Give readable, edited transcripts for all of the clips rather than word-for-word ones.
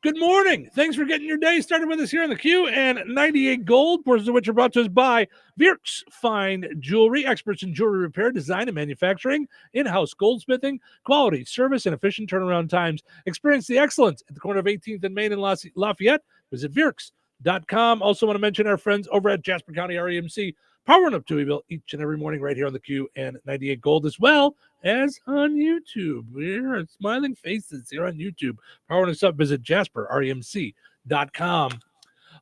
Good morning. Thanks for getting your day started with us here on the Q and 98 Gold, portions of which are brought to us by Virks Fine Jewelry, experts in jewelry repair, design, and manufacturing, in-house goldsmithing, quality, service, and efficient turnaround times. Experience the excellence at the corner of 18th and Main in Lafayette. Visit Virks.com. Also want to mention our friends over at Jasper County REMC, powering up Deweyville each and every morning right here on the Q and 98 Gold, as well as on YouTube. We're smiling faces here on YouTube. Powering us up, visit JasperREMC.com.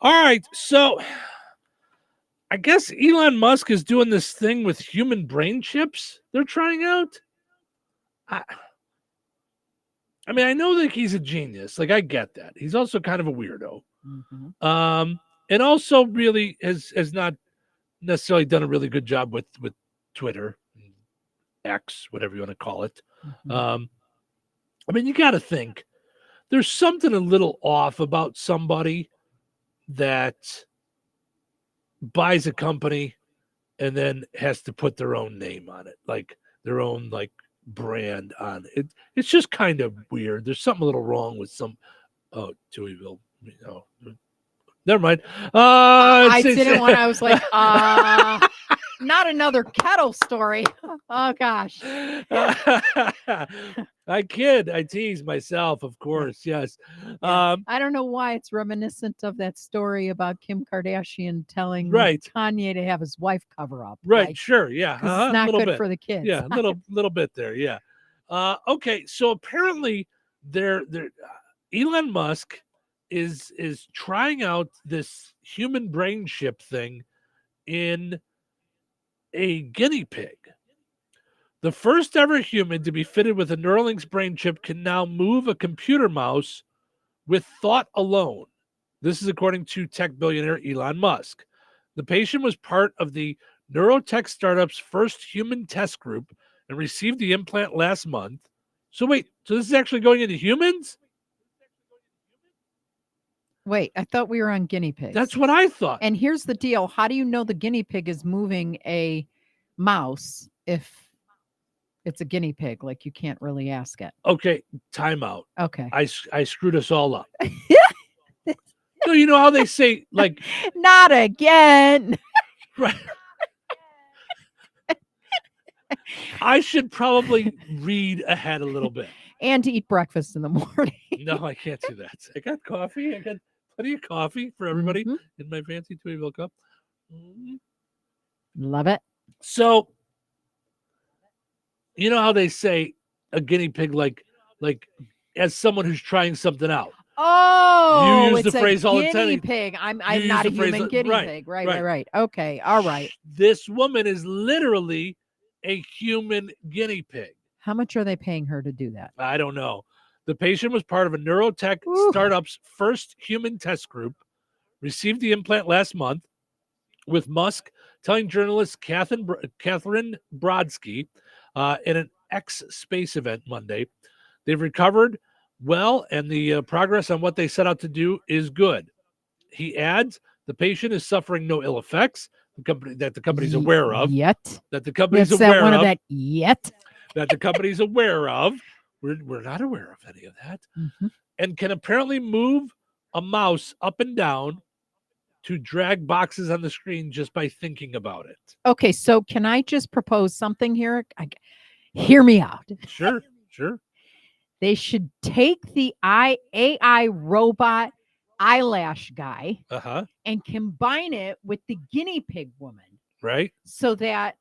All right, so I guess Elon Musk is doing this thing with human brain chips they're trying out. I mean, I know that he's a genius. Like, I get that. He's also kind of a weirdo. Mm-hmm. And also really has not necessarily done a really good job with Twitter, X, whatever you want to call it. Mm-hmm. I mean, you got to think there's something a little off about somebody that buys a company and then has to put their own name on it, like their own like brand on it. It's just kind of weird. There's something a little wrong with some. Oh, Deweyville. No, never mind. I didn't want. I was like, not another kettle story. Oh gosh. I kid. I tease myself, of course. Yes. Yeah. I don't know why it's reminiscent of that story about Kim Kardashian telling Kanye to have his wife cover up. Right. Like, sure. Yeah. It's not good for the kids. Yeah. little bit there. Yeah. Okay. So apparently, Elon Musk is trying out this human brain chip thing in a guinea pig. The first ever human to be fitted with a Neuralink's brain chip can now move a computer mouse with thought alone. This is according to tech billionaire Elon Musk. The patient was part of the neurotech startup's first human test group and received the implant last month. So wait, so this is actually going into humans? Wait, I thought we were on guinea pigs. That's what I thought. And here's the deal. How do you know the guinea pig is moving a mouse if it's a guinea pig? Like, you can't really ask it. Okay, time out. Okay. I screwed us all up. So you know how they say, like... Not again. Right. I should probably read ahead a little bit. And to eat breakfast in the morning. No, I can't do that. I got coffee. I got plenty of coffee for everybody in my fancy Deweyville cup. Mm-hmm. Love it. So, you know how they say a guinea pig, like as someone who's trying something out. Oh, you use the phrase all the time. Guinea pig. I'm not a human guinea pig. Right. Okay. All right. This woman is literally a human guinea pig. How much are they paying her to do that? I don't know. The patient was part of a neurotech startup's first human test group, received the implant last month, with Musk telling journalist Catherine Brodsky in an X Space event Monday. They've recovered well, and the progress on what they set out to do is good. He adds, the patient is suffering no ill effects, the company's aware of. Yet. That the company's aware of. One of that yet. That the company's aware of. We're not aware of any of that. Mm-hmm. And can apparently move a mouse up and down to drag boxes on the screen just by thinking about it. Okay, so can I just propose something here? Hear me out. Sure. They should take the AI robot eyelash guy and combine it with the guinea pig woman. Right. So that,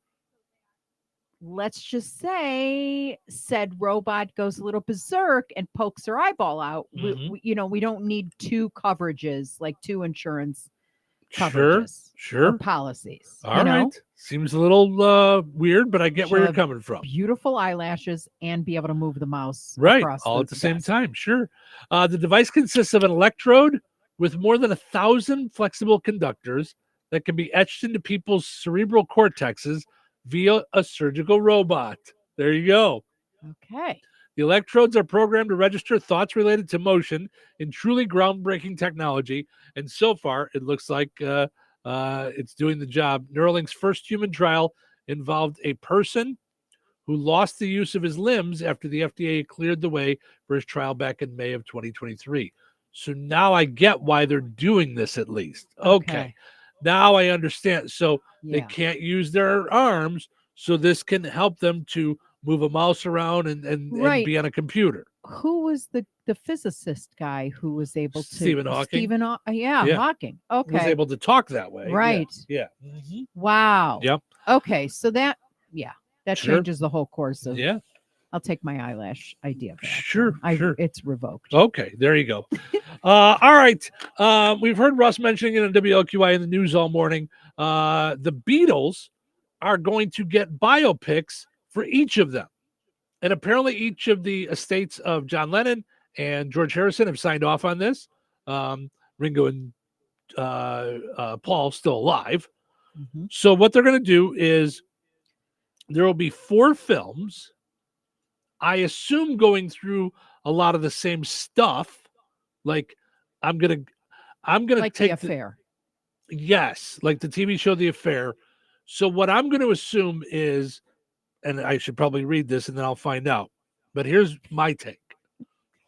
let's just say, said robot goes a little berserk and pokes her eyeball out. Mm-hmm. We don't need two coverages, like two insurance coverages. Sure. Or policies. All right. Seems a little weird, but I get where you're coming from. Beautiful eyelashes and be able to move the mouse. Right. All at the same time. Sure. The device consists of an electrode with more than 1,000 flexible conductors that can be etched into people's cerebral cortexes via a surgical robot. There you go. Okay. The electrodes are programmed to register thoughts related to motion in truly groundbreaking technology. And so far, it looks like it's doing the job. Neuralink's first human trial involved a person who lost the use of his limbs after the FDA cleared the way for his trial back in May of 2023. So now I get why they're doing this at least. Okay. Now I understand. So they can't use their arms, so this can help them to move a mouse around and be on a computer. Who was the physicist guy who was able to Stephen Hawking? Hawking. Okay. Was able to talk that way. Right. Yeah. Mm-hmm. Wow. Yep. Okay. So that Sure. changes the whole course of. Yeah. I'll take my eyelash idea back. Sure. It's revoked. Okay, there you go. All right. We've heard Russ mentioning it in WLQI in the news all morning. The Beatles are going to get biopics for each of them. And apparently each of the estates of John Lennon and George Harrison have signed off on this. Ringo and Paul still alive. Mm-hmm. So what they're going to do is there will be 4 films, I assume going through a lot of the same stuff. Like I'm gonna like take The Affair. Yes, like the TV show The Affair. So what I'm going to assume is, and I should probably read this and then I'll find out. But here's my take.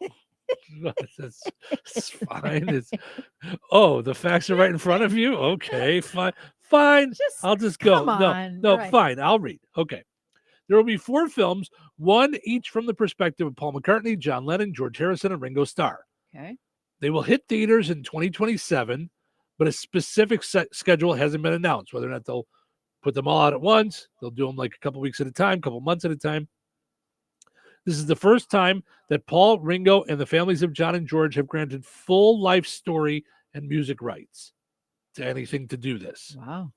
It's fine. The facts are right in front of you. Okay, fine. I'll just go. No, right. Fine. I'll read. Okay. There will be 4 films, one each from the perspective of Paul McCartney, John Lennon, George Harrison, and Ringo Starr. Okay. They will hit theaters in 2027, but a specific schedule hasn't been announced. Whether or not they'll put them all out at once, they'll do them like a couple weeks at a time, couple months at a time. This is the first time that Paul, Ringo, and the families of John and George have granted full life story and music rights to anything to do this. Wow.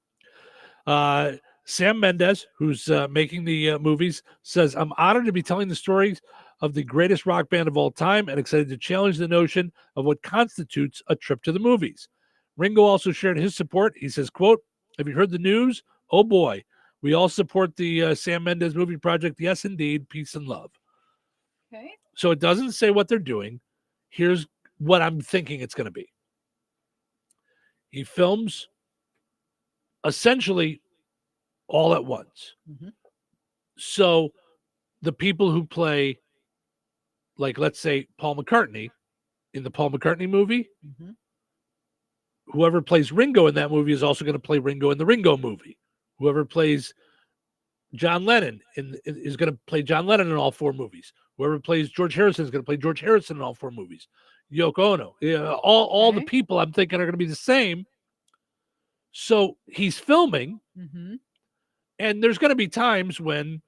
Sam Mendes, who's making the movies, says, "I'm honored to be telling the stories of the greatest rock band of all time and excited to challenge the notion of what constitutes a trip to the movies." Ringo also shared his support. He says, quote, "Have you heard the news? Oh boy, we all support the Sam Mendes movie project. Yes, indeed. Peace and love." Okay. So it doesn't say what they're doing. Here's what I'm thinking it's going to be. He films essentially all at once. Mm-hmm. So the people who play, like, let's say Paul McCartney in the Paul McCartney movie, mm-hmm. whoever plays Ringo in that movie is also going to play Ringo in the Ringo movie. Whoever plays John Lennon is going to play John Lennon in all 4 movies. Whoever plays George Harrison is going to play George Harrison in all 4 movies. Yoko Ono. All the people I'm thinking are going to be the same. So he's filming, mm-hmm. and there's going to be times when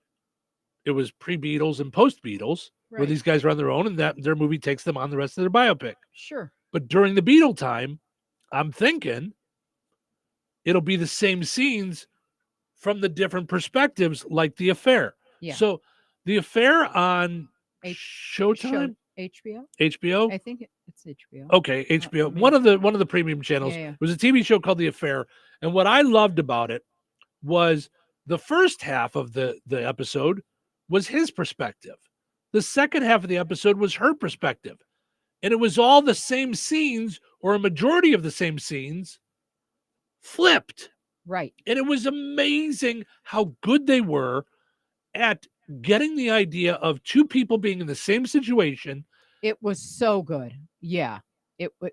it was pre-Beatles and post-Beatles, where these guys are on their own, and that their movie takes them on the rest of their biopic. Sure. But during the Beatle time, I'm thinking it'll be the same scenes from the different perspectives, like The Affair. Yeah. So The Affair on Showtime? HBO? I think it's HBO. Okay, HBO. One of the premium channels. Yeah. It was a TV show called The Affair. And what I loved about it was the first half of the episode was his perspective. The second half of the episode was her perspective. And it was all the same scenes, or a majority of the same scenes, flipped. Right. And it was amazing how good they were at getting the idea of 2 people being in the same situation. It was so good. Yeah.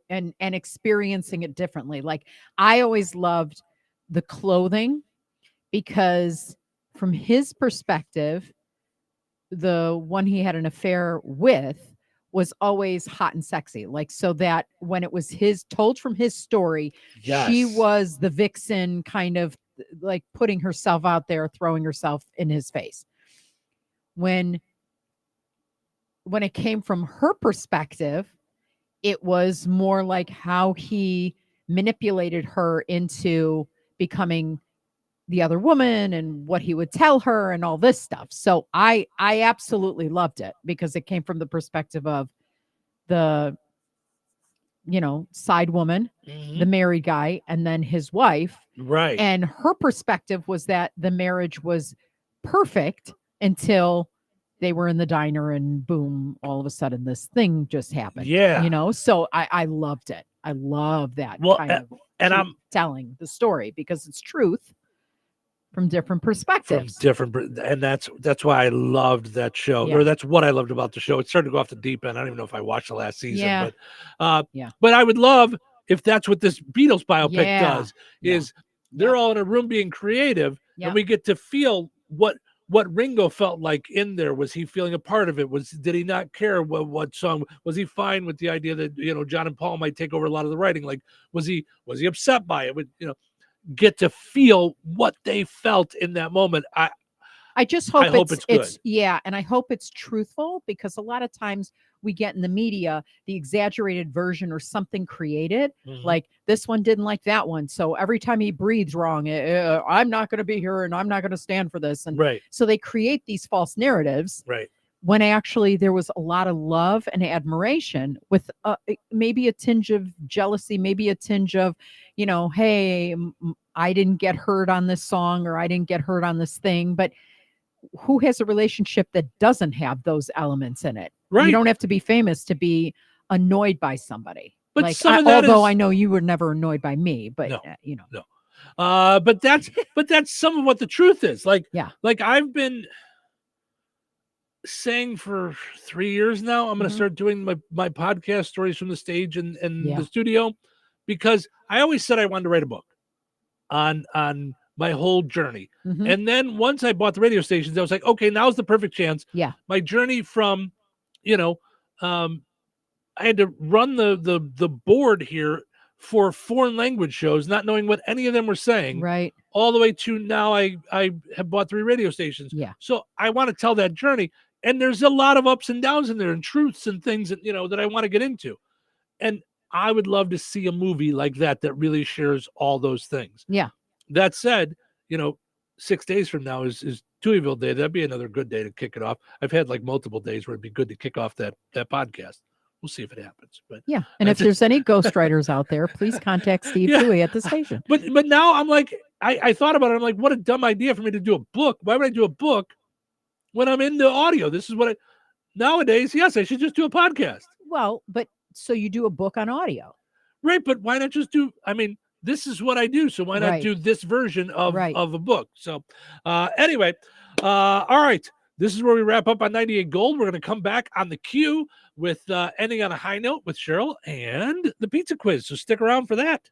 And experiencing it differently. Like, I always loved the clothing, because from his perspective, the one he had an affair with was always hot and sexy. Like, so that when it was told from his story, she was the vixen, kind of like putting herself out there, throwing herself in his face. When it came from her perspective, it was more like how he manipulated her into becoming the other woman, and what he would tell her and all this stuff. So I absolutely loved it, because it came from the perspective of the, side woman, Mm-hmm. the married guy, and then his wife. Right. And her perspective was that the marriage was perfect until they were in the diner, and boom, all of a sudden this thing just happened. Yeah. So I loved it. I love that Well, kind of and I'm telling the story, because it's truth. from different perspectives. And that's why I loved that show, or that's what I loved about the show. It started to go off the deep end. I don't even know if I watched the last season, but I would love if that's what this Beatles biopic does, is they're all in a room being creative, and we get to feel what Ringo felt like in there. Was he feeling a part of it? Did he not care what song? Was he fine with the idea that, John and Paul might take over a lot of the writing? Like, was he upset by it? Get to feel what they felt in that moment. I just hope, it's good. And I hope it's truthful, because a lot of times we get in the media the exaggerated version or something created, like this one didn't like that one, so every time he breathes wrong, I'm not going to be here and I'm not going to stand for this. And so they create these false narratives, when actually there was a lot of love and admiration, with maybe a tinge of jealousy, maybe a tinge of, hey, I didn't get heard on this song, or I didn't get heard on this thing. But who has a relationship that doesn't have those elements in it? You don't have to be famous to be annoyed by somebody. But like, although I know you were never annoyed by me, but no. But that's some of what the truth is. Like I've been saying for 3 years now, I'm going to start doing my podcast, Stories from the Stage and the studio, because I always said I wanted to write a book on my whole journey. And then once I bought the radio stations, I was like, okay, now's the perfect chance. My journey from, I had to run the board here for foreign language shows, not knowing what any of them were saying, all the way to now I have bought 3 radio stations. So I want to tell that journey. And there's a lot of ups and downs in there, and truths and things that, that I want to get into. And I would love to see a movie like that really shares all those things. That said, 6 days from now is Tuiville Day. That'd be another good day to kick it off. I've had like multiple days where it'd be good to kick off that podcast. We'll see if it happens. But and if there's any ghostwriters out there, please contact Steve Toohey at the station. But now I'm like, I thought about it. I'm like, what a dumb idea for me to do a book. Why would I do a book when I'm into audio? This is what nowadays, yes, I should just do a podcast. Well, but so you do a book on audio. Right, but why not just do, this is what I do, so why not do this version of a book? So anyway, all right. This is where we wrap up on 98 Gold. We're going to come back on the queue with ending on a high note with Cheryl and the pizza quiz. So stick around for that.